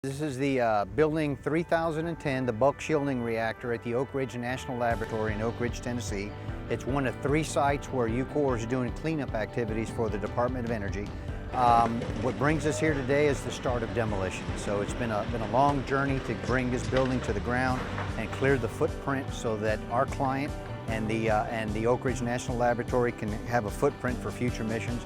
This is the building 3010, the Bulk Shielding Reactor at the Oak Ridge National Laboratory in Oak Ridge, Tennessee. It's one of 3 sites where UCOR is doing cleanup activities for the Department of Energy. What brings us here today is the start of demolition. So it's been a long journey to bring this building to the ground and clear the footprint so that our client and the Oak Ridge National Laboratory can have a footprint for future missions.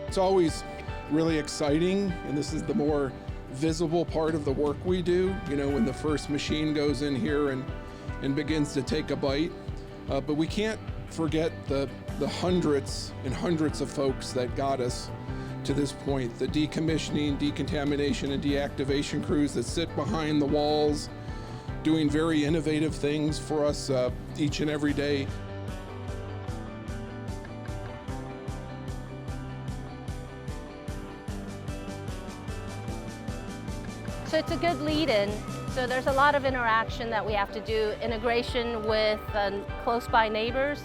It's always really exciting, and this is the more visible part of the work we do, you know, when the first machine goes in here and begins to take a bite. But we can't forget the hundreds and hundreds of folks that got us to this point. The decommissioning, decontamination, and deactivation crews that sit behind the walls, doing very innovative things for us each and every day. So it's a good lead-in. So there's a lot of interaction that we have to do, integration with close by neighbors,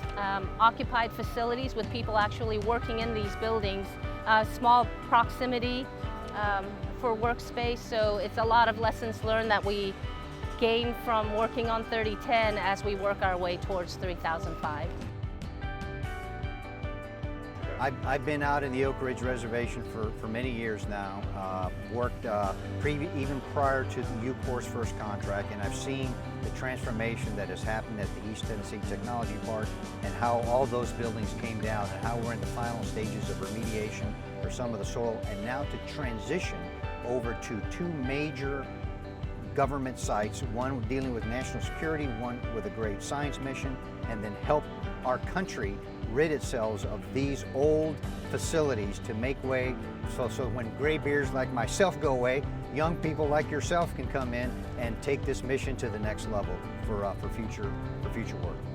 occupied facilities with people actually working in these buildings, small proximity for workspace. So it's a lot of lessons learned that we gain from working on 3010 as we work our way towards 3005. I've been out in the Oak Ridge Reservation for many years now, worked even prior to the UCOR's first contract, and I've seen the transformation that has happened at the East Tennessee Technology Park and how all those buildings came down and how we're in the final stages of remediation for some of the soil, and now to transition over to 2 major government sites, one dealing with national security, one with a great science mission, and then help our country rid itself of these old facilities to make way so when gray beards like myself go away, young people like yourself can come in and take this mission to the next level for future work.